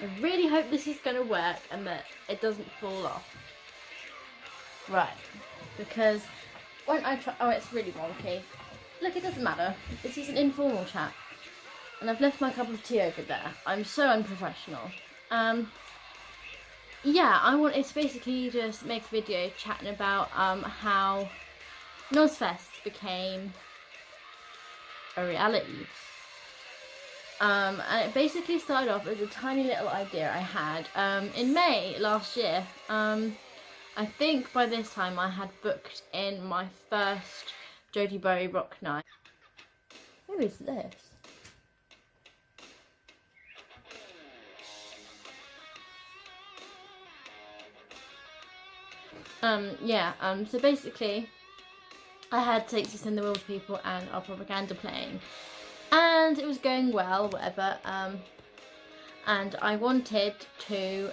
I really hope this is going to work and that it doesn't fall off. Right, because when I try, oh, it's really wonky. Look, it doesn't matter. This is an informal chat. And I've left my cup of tea over there. I'm so unprofessional. Yeah, I wanted to basically just make a video chatting about how Nozfest became a reality. And it basically started off as a tiny little idea I had in May last year. I think by this time I had booked in my first JodieBowie rock night. Who is this? So basically I had Takes Us in the Wheels people and our propaganda playing, and it was going well, whatever, and I wanted to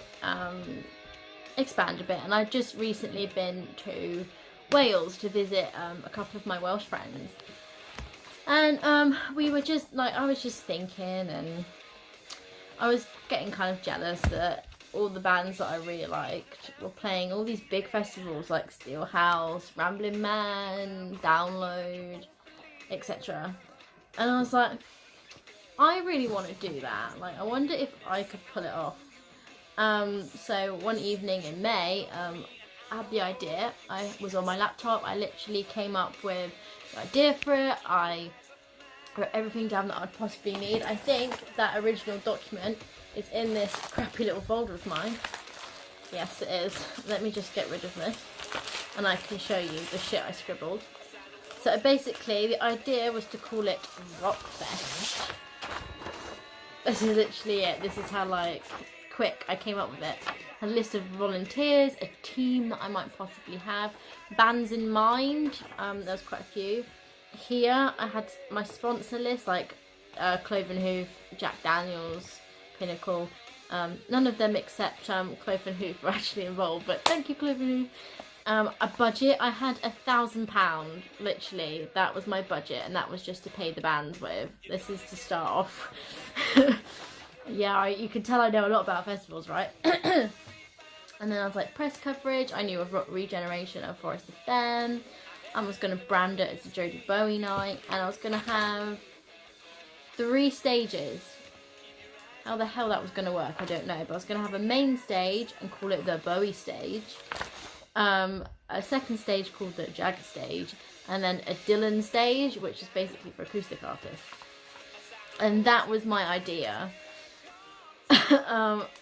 expand a bit, and I'd just recently been to Wales to visit a couple of my Welsh friends, and we were just like, I was just thinking, and I was getting kind of jealous that all the bands that I really liked were playing all these big festivals like Steelhouse, Ramblin' Man, Download, etc. And I was like, I really want to do that. Like, I wonder if I could pull it off. So one evening in May, I had the idea. I was on my laptop. I literally came up with the idea for it. I wrote everything down that I'd possibly need. I think that original document is in this crappy little folder of mine. Yes, it is. Let me just get rid of this and I can show you the shit I scribbled. So basically the idea was to call it Rockfest. This is literally it. This is how like quick I came up with it. A list of volunteers, a team that I might possibly have, bands in mind. There's quite a few. Here I had my sponsor list, like Cloven Hoof, Jack Daniels, Pinnacle. None of them except Cloven Hoof were actually involved, but thank you, Cloven Hoof. A budget, I had £1,000, literally, that was my budget, and that was just to pay the bands with. This is to start off. Yeah, you can tell I know a lot about festivals, right? And then I was like, press coverage, I knew of Rock Regeneration and Forest FM. I was going to brand it as a JodieBowie night, and I was going to have 3 stages. How the hell that was going to work, I don't know, but I was going to have a main stage and call it the Bowie stage, a second stage called the Jag stage, and then a Dylan stage, which is basically for acoustic artists. And that was my idea.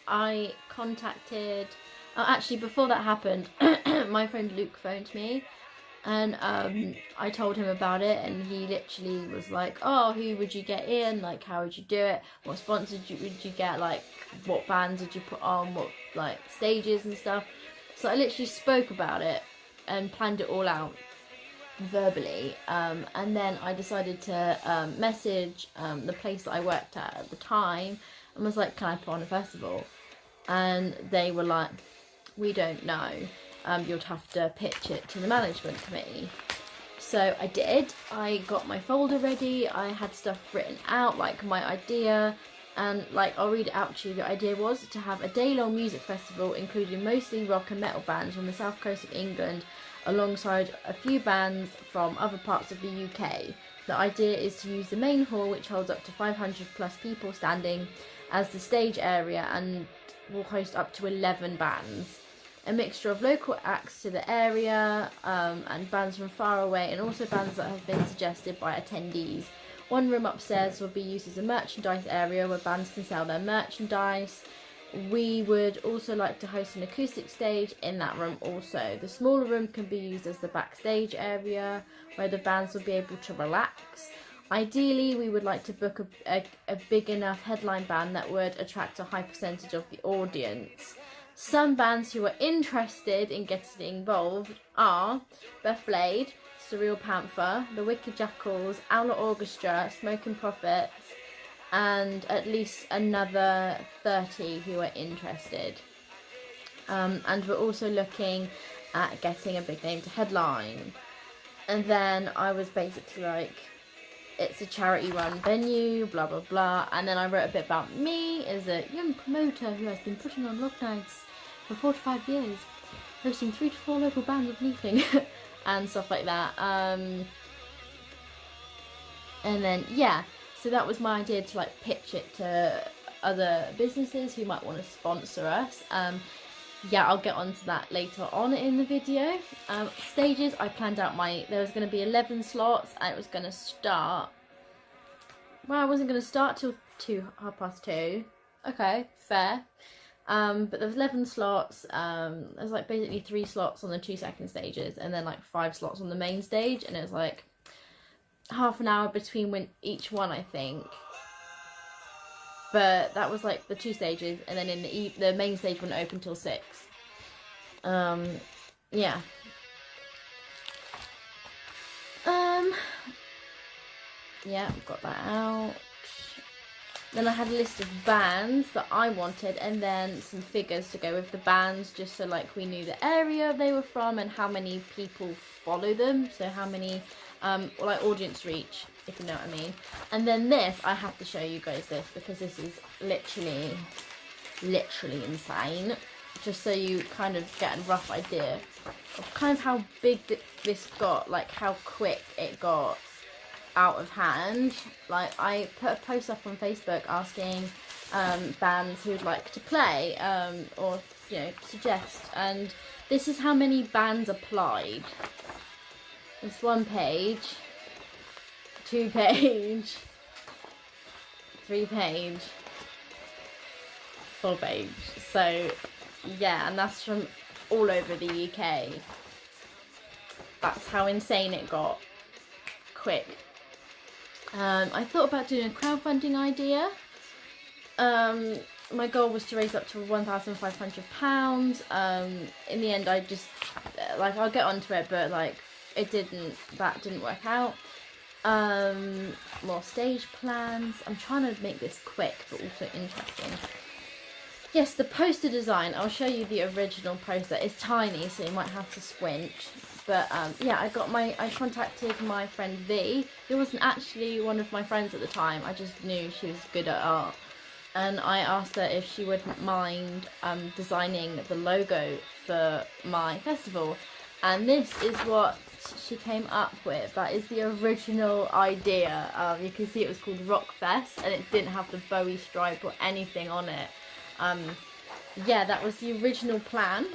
I contacted, actually before that happened, my friend Luke phoned me, and I told him about it, and he literally was like, oh, who would you get in, like how would you do it, what sponsors would you get, like what bands did you put on, what like stages and stuff. So I literally spoke about it and planned it all out verbally, and then I decided to message the place that I worked at the time and was like, can I put on a festival? And they were like, we don't know, you'd have to pitch it to the management committee. So I did. I got my folder ready, I had stuff written out, like my idea, and like I'll read it out to you. The idea was to have a day-long music festival including mostly rock and metal bands from the south coast of England alongside a few bands from other parts of the UK. The idea is to use the main hall, which holds up to 500 plus people standing, as the stage area, and will host up to 11 bands. A mixture of local acts to the area and bands from far away, and also bands that have been suggested by attendees. One room upstairs will be used as a merchandise area where bands can sell their merchandise. We would also like to host an acoustic stage in that room also. The smaller room can be used as the backstage area where the bands will be able to relax. Ideally, we would like to book a big enough headline band that would attract a high percentage of the audience. Some bands who are interested in getting involved are Beth, Surreal Panther, the Wicked Jackals, Outlaw Orchestra, Smoking Prophets, and at least another 30 who are interested. And we're also looking at getting a big name to headline. And then I was basically like, it's a charity run venue, blah blah blah. And then I wrote a bit about me as a young promoter who has been putting on rock nights for 4 to 5 years, hosting 3 to 4 local bands of evening and stuff like that. And then yeah, so that was my idea, to like pitch it to other businesses who might want to sponsor us. Yeah, I'll get onto that later on in the video. Stages, I planned out there was going to be 11 slots, and it was going to start, well, I wasn't going to start till 2:30. Okay, fair. But there was 11 slots. There's like basically 3 slots on the 2 second stages, and then like 5 slots on the main stage, and it was like half an hour between each one, I think. But that was like the 2 stages, and then in the main stage wouldn't open till 6. Yeah. Yeah, I've got that out. Then I had a list of bands that I wanted, and then some figures to go with the bands, just so like we knew the area they were from and how many people follow them, so how many like audience reach, if you know what I mean. And then this, I have to show you guys this, because this is literally insane, just so you kind of get a rough idea of kind of how big this got, like how quick it got out of hand. Like, I put a post up on Facebook asking bands who'd like to play, or you know, suggest, and this is how many bands applied. It's 1 page, 2 page, 3 page, 4 page. So yeah, and that's from all over the UK. That's how insane it got quick. I thought about doing a crowdfunding idea. My goal was to raise up to £1,500. In the end, I just, like, I'll get onto it, but like, that didn't work out. More stage plans. I'm trying to make this quick, but also interesting. Yes, the poster design, I'll show you the original poster. It's tiny, so you might have to squinch. But yeah, I contacted my friend Vi, who wasn't actually one of my friends at the time. I just knew she was good at art. And I asked her if she wouldn't mind designing the logo for my festival. And this is what she came up with. That is the original idea. You can see it was called Rockfest, and it didn't have the Bowie stripe or anything on it. Yeah, that was the original plan.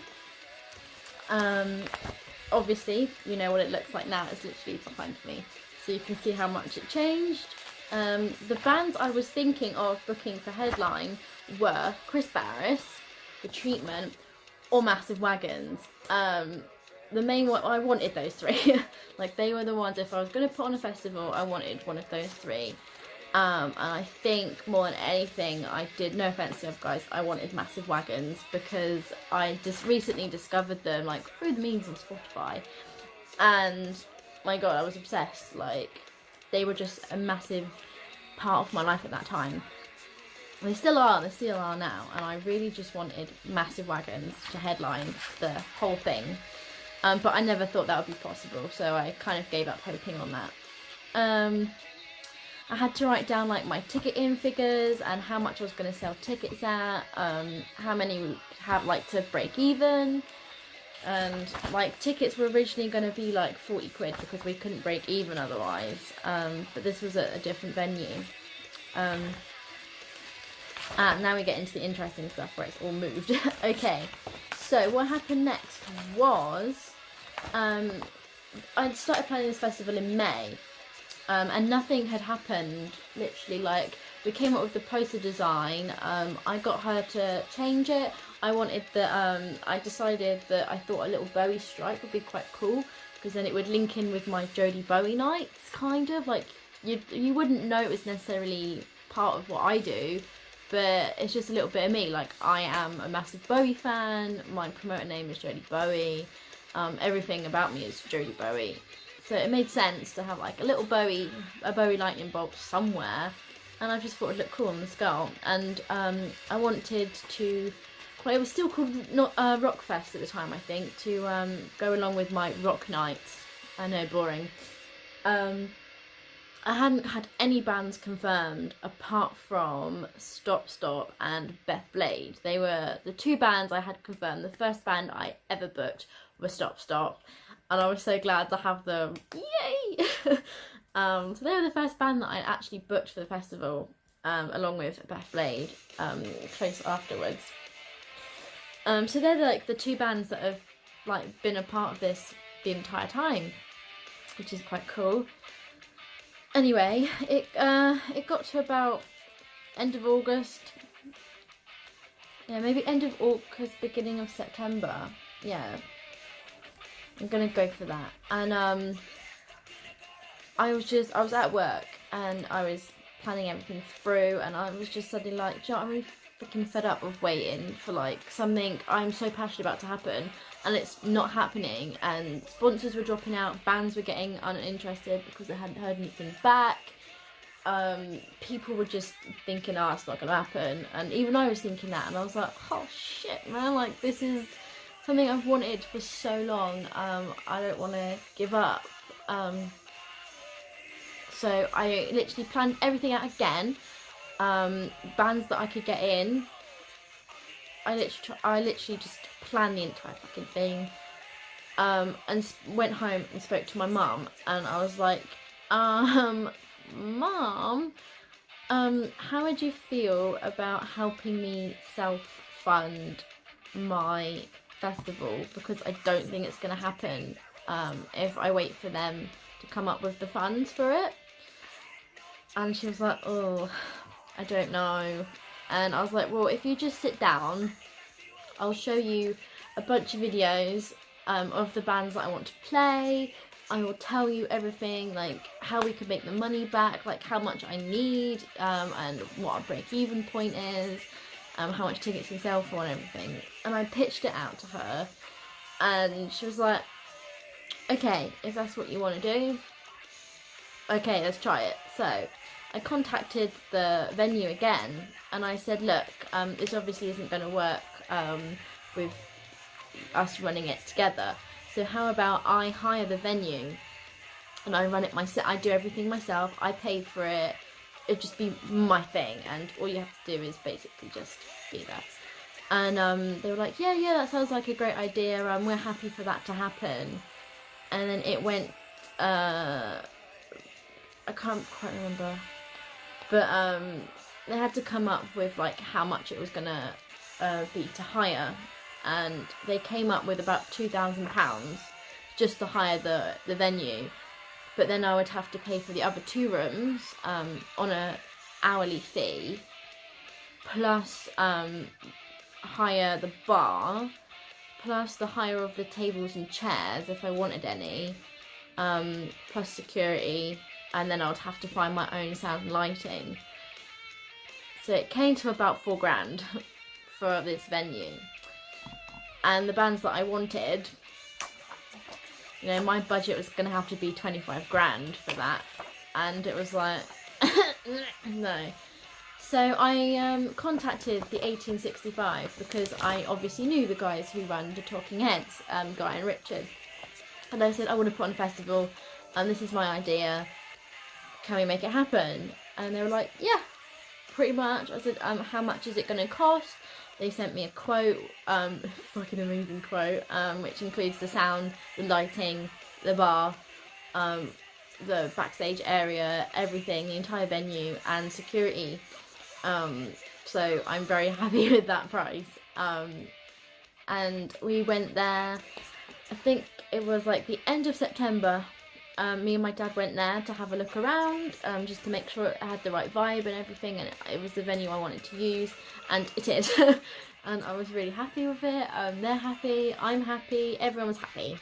Obviously, you know what it looks like now. It's literally behind me, so you can see how much it changed. The bands I was thinking of booking for headline were Chris Barris, The Treatment, or Massive Wagons. The main one, I wanted those 3. Like, they were the ones, if I was going to put on a festival, I wanted one of those 3. And I think more than anything, I did, no offense to you guys, I wanted Massive Wagons, because I just recently discovered them, like, through the memes on Spotify, and my god, I was obsessed. Like, they were just a massive part of my life at that time. They still are now, and I really just wanted Massive Wagons to headline the whole thing. But I never thought that would be possible, so I kind of gave up hoping on that. I had to write down like my ticket-in figures and how much I was going to sell tickets at, how many would have like to break even, and like tickets were originally going to be like 40 quid because we couldn't break even otherwise, but this was at a different venue. And now we get into the interesting stuff where it's all moved. Okay, so what happened next was I started planning this festival in May. And nothing had happened, literally. Like, we came up with the poster design, I got her to change it. I decided that I thought a little Bowie stripe would be quite cool, because then it would link in with my JodieBowie nights, kind of. Like, you wouldn't know it was necessarily part of what I do, but it's just a little bit of me. Like, I am a massive Bowie fan, my promoter name is JodieBowie, everything about me is JodieBowie. So it made sense to have like a little Bowie lightning bolt somewhere, and I just thought it'd look cool on the skull. And I wanted to, well, it was still called Rockfest at the time, I think, to go along with my rock nights. I know, boring. I hadn't had any bands confirmed apart from Stop Stop and Beth Blade. They were the two bands I had confirmed. The first band I ever booked was Stop Stop, and I was so glad to have them. Yay! So they were the first band that I actually booked for the festival, along with Beth Blade, close afterwards. So they're like the two bands that have like been a part of this the entire time, which is quite cool. Anyway, it got to about end of August. Yeah, maybe end of August, beginning of September. Yeah, I'm gonna go for that. And I was at work and I was planning everything through, and I was just suddenly like, do you know what, I'm really freaking fed up of waiting for like something I'm so passionate about to happen, and it's not happening, and sponsors were dropping out, bands were getting uninterested because they hadn't heard anything back. People were just thinking, oh, it's not gonna happen, and even I was thinking that, and I was like, oh shit, man, like this is something I've wanted for so long. I don't want to give up. So I literally planned everything out again. Bands that I could get in. I literally just planned the entire fucking thing. And went home and spoke to my mum, and I was like, Mum, how would you feel about helping me self-fund my festival, because I don't think it's going to happen if I wait for them to come up with the funds for it. And she was like, oh, I don't know. And I was like, well, if you just sit down, I'll show you a bunch of videos of the bands that I want to play. I will tell you everything, like how we could make the money back, like how much I need, and what our break-even point is, how much tickets can sell for and everything. And I pitched it out to her, and she was like, okay, if that's what you want to do, okay, let's try it. So I contacted the venue again, and I said, look, this obviously isn't going to work with us running it together. So how about I hire the venue and I run it myself, I do everything myself, I pay for it, it'd just be my thing, and all you have to do is basically just be there. And they were like, yeah, that sounds like a great idea, we're happy for that to happen. And then it went, I can't quite remember, but they had to come up with like how much it was gonna be to hire, and they came up with about £2,000 just to hire the venue. But then I would have to pay for the other two rooms on a hourly fee, plus hire the bar, plus the hire of the tables and chairs if I wanted any, plus security, and then I would have to find my own sound and lighting. So it came to about £4,000 for this venue. And the bands that I wanted, you know, my budget was going to have to be £25,000 for that, and it was like, no. So I contacted the 1865, because I obviously knew the guys who run the Talking Heads, Guy and Richard, and I said, I want to put on a festival, and this is my idea, can we make it happen? And they were like, yeah, pretty much. I said, how much is it going to cost? They sent me a quote, fucking amazing quote, which includes the sound, the lighting, the bar, the backstage area, everything, the entire venue, and security. So I'm very happy with that price. And we went there, I think it was like the end of September. Me and my dad went there to have a look around, just to make sure it had the right vibe and everything, and it was the venue I wanted to use, and it is. And I was really happy with it. They're happy, I'm happy, everyone was happy.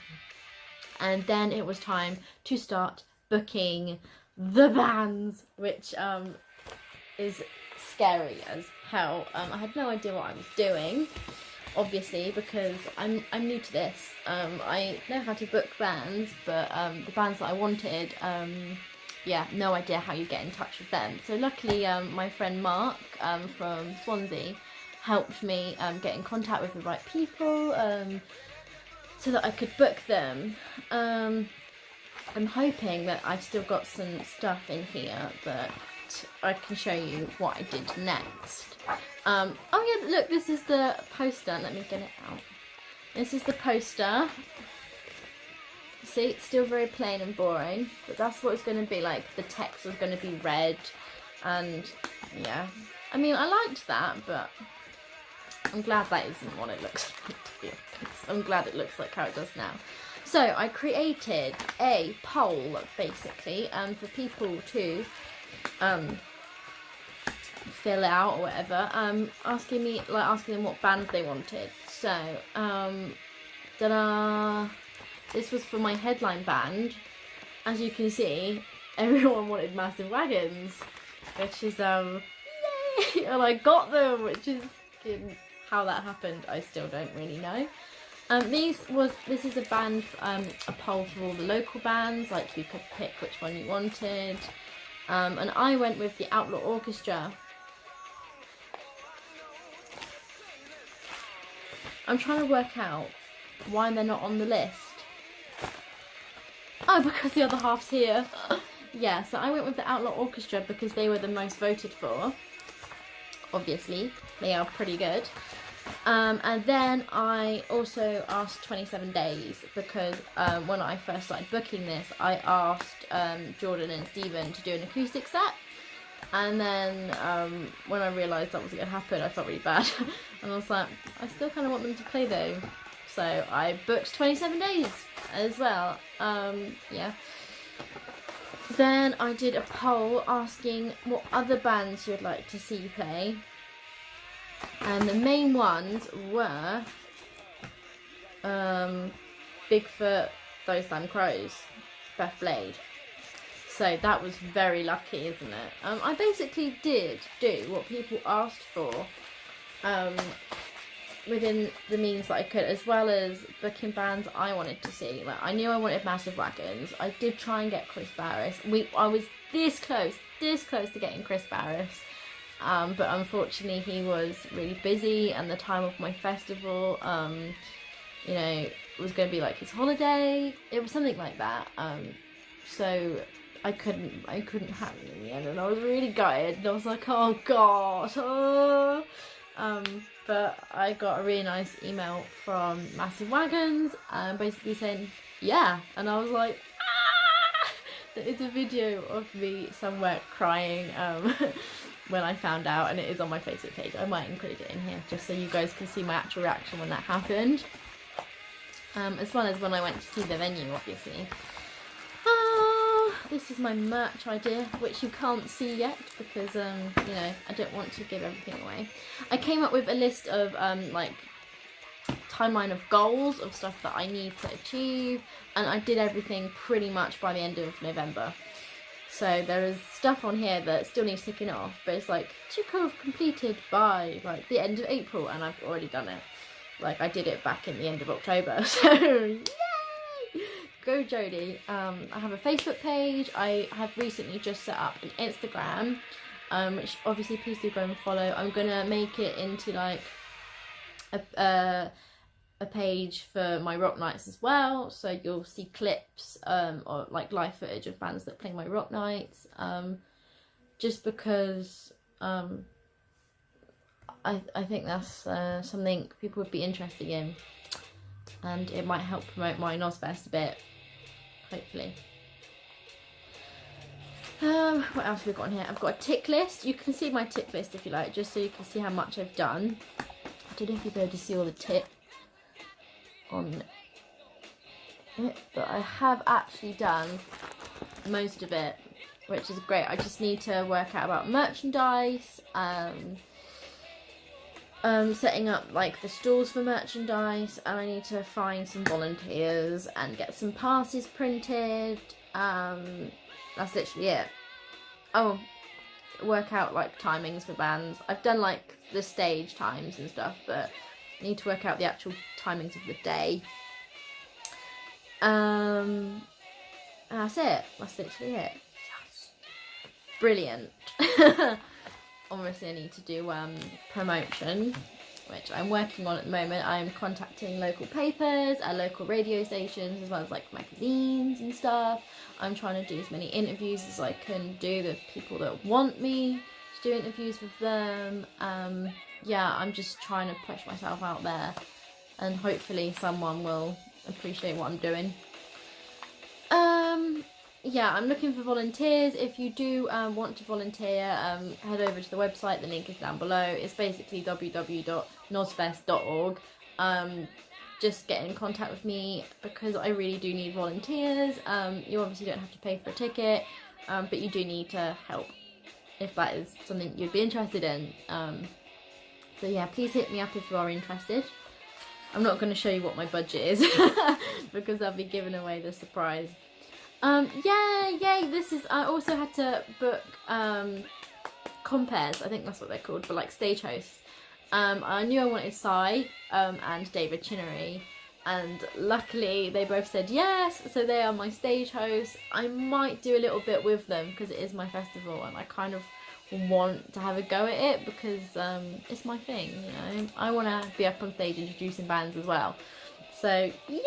And then it was time to start booking the bands, which is scary as hell. I had no idea what I was doing, obviously, because I'm new to this. I know how to book bands, but the bands that I wanted, yeah, no idea how you get in touch with them. So luckily, my friend Mark from Swansea helped me get in contact with the right people, so that I could book them. I'm hoping that I've still got some stuff in here that I can show you what I did next. Oh yeah, look, this is the poster. Let me get it out. This is the poster. See, it's still very plain and boring, but that's what it's going to be like. The text was going to be red, and yeah. I mean, I liked that, but I'm glad that isn't what it looks like, to be honest. I'm glad it looks like how it does now. So I created a poll, basically, for people to fill out or whatever, asking them what band they wanted. So, ta-da! This was for my headline band. As you can see, everyone wanted Massive Wagons, which is yay! And I got them, which is how that happened. I still don't really know. This is a band, a poll for all the local bands, like you could pick which one you wanted. And I went with the Outlaw Orchestra. I'm trying to work out why they're not on the list. Oh, because the other half's here. Yeah, so I went with the Outlaw Orchestra because they were the most voted for. Obviously, they are pretty good. And then I also asked 27 Days because when I first started booking this, I asked Jordan and Stephen to do an acoustic set. And then when I realised that wasn't going to happen, I felt really bad. And I was like, I still kind of want them to play though. So I booked 27 Days as well. Yeah. Then I did a poll asking what other bands you would like to see play. And the main ones were Bigfoot, Those Damn Crows, Beth Blade. So that was very lucky, isn't it? I basically did do what people asked for within the means that I could, as well as booking bands I wanted to see. Like, I knew I wanted Massive Wagons. I did try and get Chris Barris. I was this close to getting Chris Barris. But unfortunately he was really busy, and the time of my festival, you know, was going to be like his holiday. It was something like that. So I couldn't have him in the end, and I was really gutted. And I was like, oh god. Oh. But I got a really nice email from Massive Wagons, basically saying yeah, and I was like, ah! There is a video of me somewhere crying. When I found out, and it is on my Facebook page. I might include it in here just so you guys can see my actual reaction when that happened, as well as when I went to see the venue, obviously. This is my merch idea, which you can't see yet because you know, I don't want to give everything away. I came up with a list of like timeline of goals of stuff that I need to achieve, and I did everything pretty much by the end of November. So there is stuff on here that still needs ticking off, but it's like to have completed by like the end of April, and I've already done it. Like, I did it back in the end of October, so yay! Go Jodie. I have a Facebook page. I have recently just set up an Instagram, which obviously please do go and follow. I'm gonna make it into like a page for my rock nights as well, so you'll see clips or like live footage of bands that play my rock nights, just because I think that's something people would be interested in, and it might help promote my Nozfest a bit, hopefully. What else have we got on here? I've got a tick list. You can see my tick list if you like, just so you can see how much I've done. I don't know if you'll be able to see all the ticks on it, but I have actually done most of it, which is great. I just need to work out about merchandise, setting up like the stalls for merchandise, and I need to find some volunteers and get some passes printed. That's literally it. Oh, work out like timings for bands. I've done like the stage times and stuff, but I need to work out the actual timings of the day. And that's it. That's literally it. Yes. Brilliant. Obviously I need to do promotion which I'm working on at the moment. I'm contacting local papers and local radio stations, as well as like magazines and stuff. I'm trying to do as many interviews as I can do with people that want me to do interviews with them. Yeah, I'm just trying to push myself out there, and hopefully someone will appreciate what I'm doing. Yeah, I'm looking for volunteers. If you do want to volunteer, head over to the website. The link is down below. It's basically www.nozfest.org. Just get in contact with me because I really do need volunteers. You obviously don't have to pay for a ticket, but you do need to help if that is something you'd be interested in. So yeah, please hit me up if you are interested. I'm not going to show you what my budget is because I'll be giving away the surprise. Yay! This is. I also had to book compares. I think that's what they're called, but like stage hosts. I knew I wanted Si and David Chinnery, and luckily they both said yes. So they are my stage hosts. I might do a little bit with them because it is my festival, and I kind of want to have a go at it because it's my thing. You know, I want to be up on stage introducing bands as well. So yay!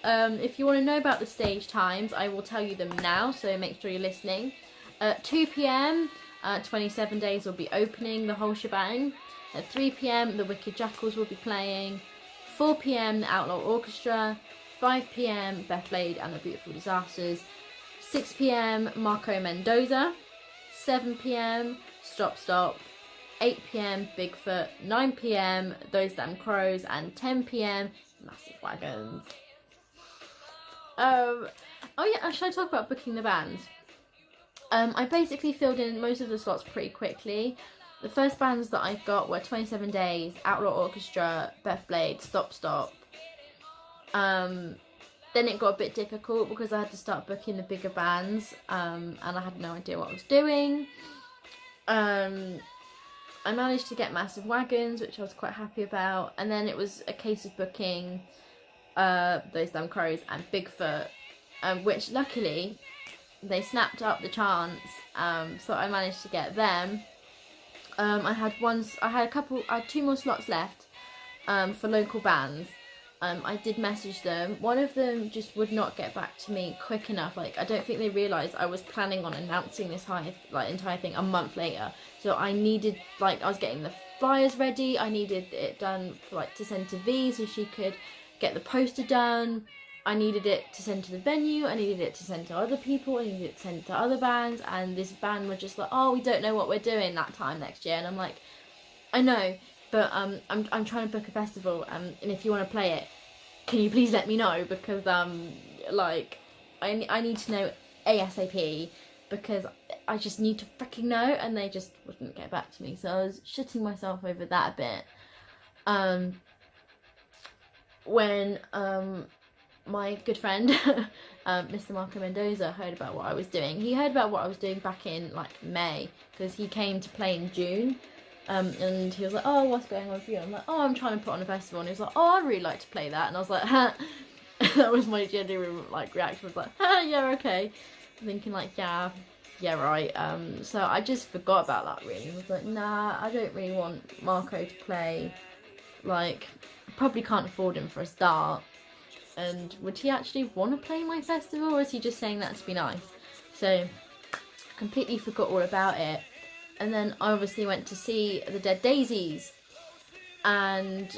If you want to know about the stage times, I will tell you them now, so make sure you're listening. At 2 PM, 27 Days will be opening the whole shebang. At 3 PM, the Wicked Jackals will be playing. 4 PM, the Outlaw Orchestra. 5 PM, Beth and the Beautiful Disasters. 6 PM, Marco Mendoza. 7 PM, Stop Stop. 8 PM, Bigfoot. 9 PM, Those Damn Crows. And 10 PM, Massive Wagons. Oh yeah, should I talk about booking the bands? I basically filled in most of the slots pretty quickly. The first bands that I got were 27 Days, Outlaw Orchestra, Beth Stop Stop. Then it got a bit difficult because I had to start booking the bigger bands, and I had no idea what I was doing. I managed to get Massive Wagons, which I was quite happy about, and then it was a case of booking Those Damn Crows and Bigfoot, which luckily they snapped up the chance, so I managed to get them. I had 2 more slots left for local bands. I did message them. One of them just would not get back to me quick enough. Like, I don't think they realised I was planning on announcing this entire thing a month later. So I needed, I was getting the flyers ready. I needed it done to send to Vi so she could get the poster done. I needed it to send to the venue. I needed it to send to other people. I needed it to send to other bands. And this band were just like, oh, we don't know what we're doing that time next year. And I'm like, I know, but I'm trying to book a festival. And if you want to play it, can you please let me know? Because I need to know ASAP, because I just need to freaking know. And they just wouldn't get back to me. So I was shitting myself over that a bit. When my good friend, Mr. Marco Mendoza, heard about what I was doing. He heard about what I was doing back in May, because he came to play in June, and he was like, oh, what's going on for you? I'm like, oh, I'm trying to put on a festival. And he was like, oh, I'd really like to play that. And I was like, ha. That was my genuine reaction, was like, ha, yeah, okay. Thinking yeah, right. So I just forgot about that really. I was like, nah, I don't really want Marco to play. Probably can't afford him for a start. And would he actually want to play my festival, or is he just saying that to be nice? So completely forgot all about it. And then I obviously went to see the Dead Daisies, and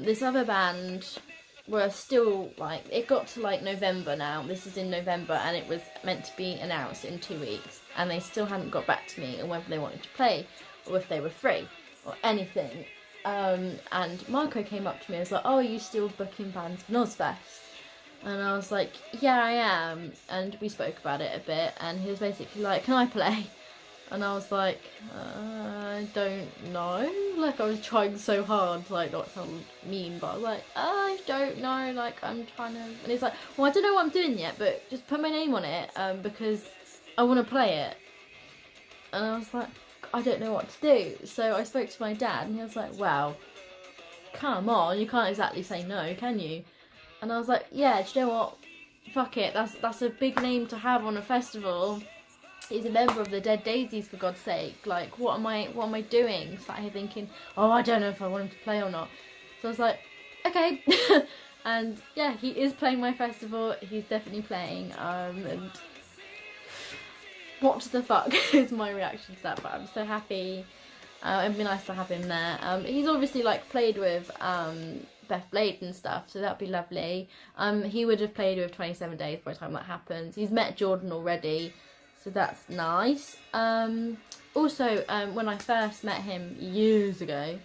this other band were still it got to November now. This is in November, and it was meant to be announced in 2 weeks, and they still hadn't got back to me on whether they wanted to play or if they were free or anything. And Marco came up to me and was like, oh, are you still booking bands for Nozfest? And I was like, yeah, I am. And we spoke about it a bit, and he was basically like, can I play? And I was like, I don't know. I was trying so hard to not sound mean, but I was like, I don't know, I'm trying to. And he's like, well, I don't know what I'm doing yet, but just put my name on it, because I want to play it. And I was like, I don't know what to do. So I spoke to my dad, and he was like, well, come on, you can't exactly say no, can you? And I was like, yeah, do you know what? Fuck it, that's a big name to have on a festival. he's a member of the Dead Daisies, for God's sake. Like, what am I doing? Sat here thinking, oh, I don't know if I want him to play or not. So I was like, okay. And yeah, he is playing my festival. He's definitely playing. And what the fuck is my reaction to that? But I'm so happy. It'd be nice to have him there. He's obviously like played with Beth Blade and stuff, so that'd be lovely. He would have played with 27 Days by the time that happens. He's met Jordan already, so that's nice. Also, when I first met him years ago,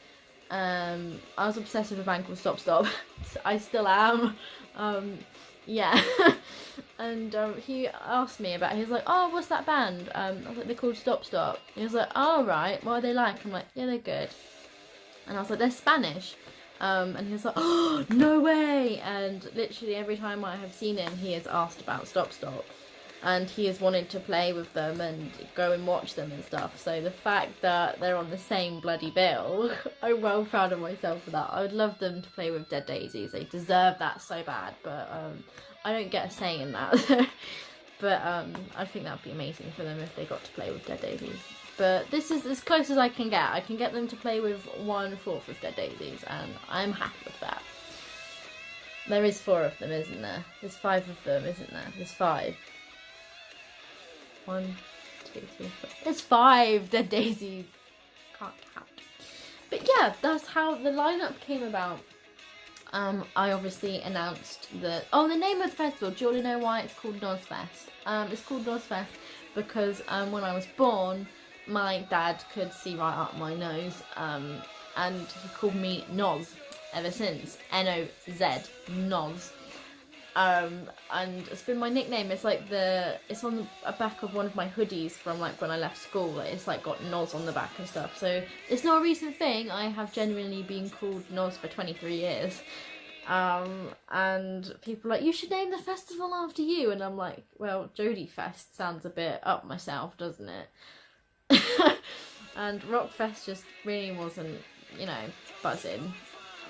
I was obsessed with a band called Stop Stop. I still am. Yeah. And he asked me about it. He was like, oh, what's that band? I was like, they're called Stop Stop. He was like, oh, right, what are they like? I'm like, yeah, they're good. And I was like, they're Spanish. And he was like, oh, no way. And literally every time I have seen him, he has asked about Stop Stop. And he has wanted to play with them and go and watch them and stuff. So the fact that they're on the same bloody bill, I'm well proud of myself for that. I would love them to play with Dead Daisies. They deserve that so bad. But I don't get a say in that. But I think that would be amazing for them if they got to play with Dead Daisies. But this is as close as I can get. I can get them to play with 1/4 of Dead Daisies, and I'm happy with that. There is 4 of them, isn't there? There's 5 of them, isn't there? There's 5. 1, 2, 3, 4. There's 5 Dead Daisies. Can't count. But yeah, that's how the lineup came about. I obviously announced that. Oh, the name of the festival. Do you want to know why it's called Nozfest? It's called Nozfest because when I was born, my dad could see right up my nose, and he called me Noz ever since. N-O-Z, Noz. And it's been my nickname. It's like it's on the back of one of my hoodies from like when I left school. It's like got Noz on the back and stuff. So it's not a recent thing. I have genuinely been called Noz for 23 years. And people are like, you should name the festival after you. And I'm like, well, Jodie Fest sounds a bit up myself, doesn't it? And Rockfest just really wasn't, you know, buzzing.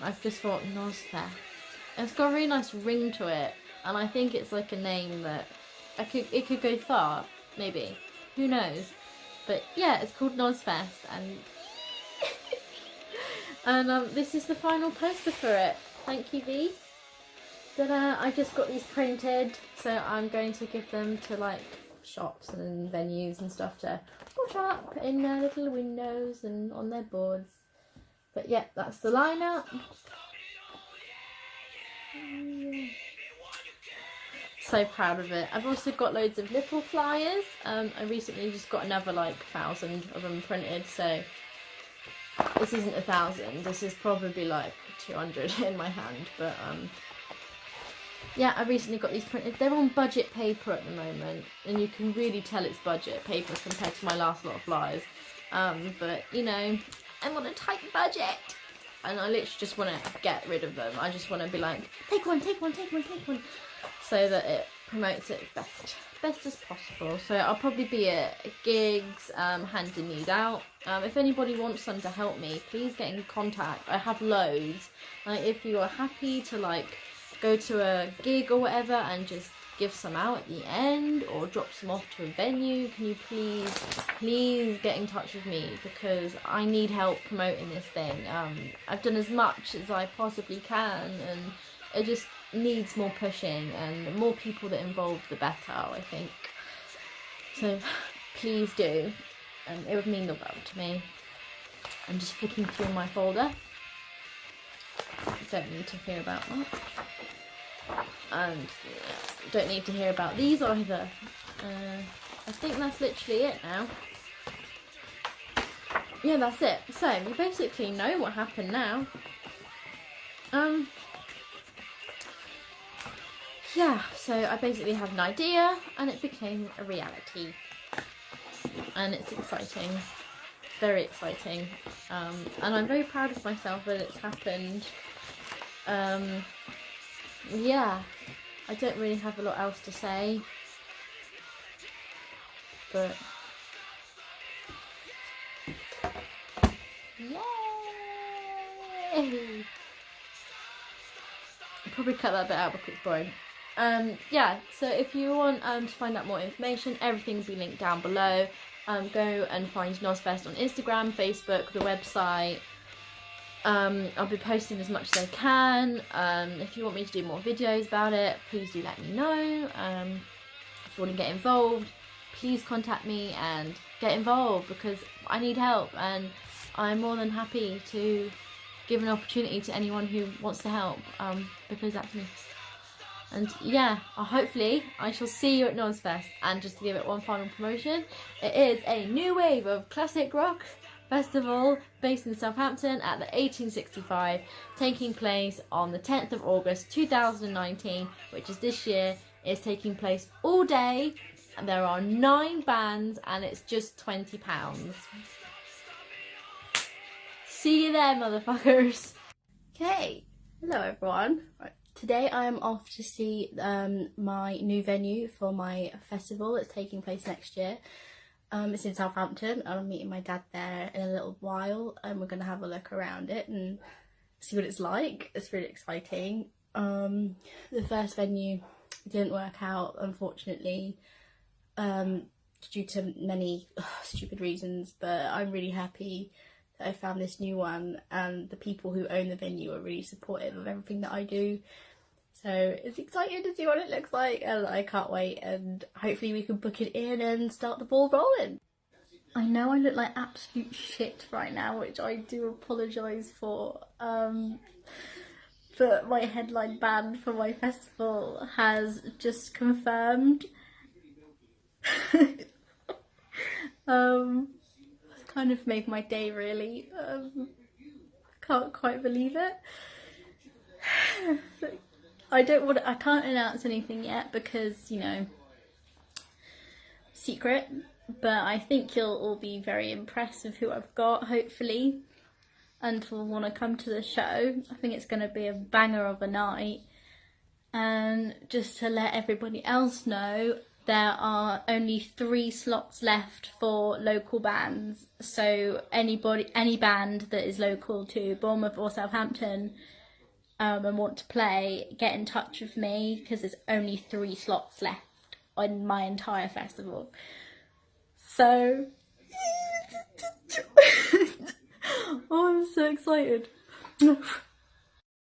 I just thought Nozfest. It's got a really nice ring to it, and I think it's like a name that it could go far, maybe. Who knows? But yeah, it's called Nozfest, and this is the final poster for it. Thank you, Vi. I just got these printed, so I'm going to give them to like shops and venues and stuff to put up in their little windows and on their boards. But yeah, that's the lineup. So proud of it. I've also got loads of little flyers. I recently just got another like 1,000 of them printed, so this isn't 1,000, this is probably like 200 in my hand, but yeah, I recently got these printed. They're on budget paper at the moment, and you can really tell it's budget paper compared to my last lot of flyers. But you know, I'm on a tight budget, and I literally just want to get rid of them. I just want to be like, take one, take one, take one, take one, so that it promotes it best as possible. So I'll probably be at gigs, handing these out. If anybody wants some to help me, please get in contact. I have loads. Like, if you are happy to like go to a gig or whatever and just give some out at the end, or drop some off to a venue, can you please get in touch with me, because I need help promoting this thing. I've done as much as I possibly can, and it just needs more pushing, and the more people that involve, the better, I think. So please do, and it would mean the world to me. I'm just flicking through my folder. Don't need to hear about that. And yeah, don't need to hear about these either. I think that's literally it now. Yeah, that's it. So you basically know what happened now. Yeah, so I basically had an idea and it became a reality. And it's exciting. Very exciting. And I'm very proud of myself that it's happened. Yeah, I don't really have a lot else to say, but yay! I'll probably cut that bit out because it's boring. Yeah, so if you want to find out more information, everything will be linked down below. Go and find Nozfest on Instagram, Facebook, the website. I'll be posting as much as I can. If you want me to do more videos about it, please do let me know. If you want to get involved, please contact me and get involved, because I need help, and I'm more than happy to give an opportunity to anyone who wants to help, because that's me. And yeah, hopefully I shall see you at Nozfest. And just to give it one final promotion, it is a new wave of classic rock festival based in Southampton at the 1865, taking place on the 10th of August 2019, which is this year. It's taking place all day, and there are 9 bands, and it's just £20. See you there, motherfuckers. Okay, hello everyone. Right. Today I am off to see my new venue for my festival that's taking place next year. It's in Southampton, and I'm meeting my dad there in a little while, and we're going to have a look around it and see what it's like. It's really exciting. The first venue didn't work out, unfortunately, due to many stupid reasons, but I'm really happy that I found this new one, and the people who own the venue are really supportive of everything that I do. So it's exciting to see what it looks like, and I can't wait, and hopefully we can book it in and start the ball rolling. I know I look like absolute shit right now, which I do apologise for, but my headline band for my festival has just confirmed. Kind of made my day, really. Can't quite believe it. I can't announce anything yet because, you know, secret, but I think you'll all be very impressed with who I've got, hopefully, and will want to come to the show. I think it's going to be a banger of a night. And just to let everybody else know, there are only 3 slots left for local bands, so any band that is local to Bournemouth or Southampton and want to play, get in touch with me, because there's only 3 slots left on my entire festival. So oh, I'm so excited.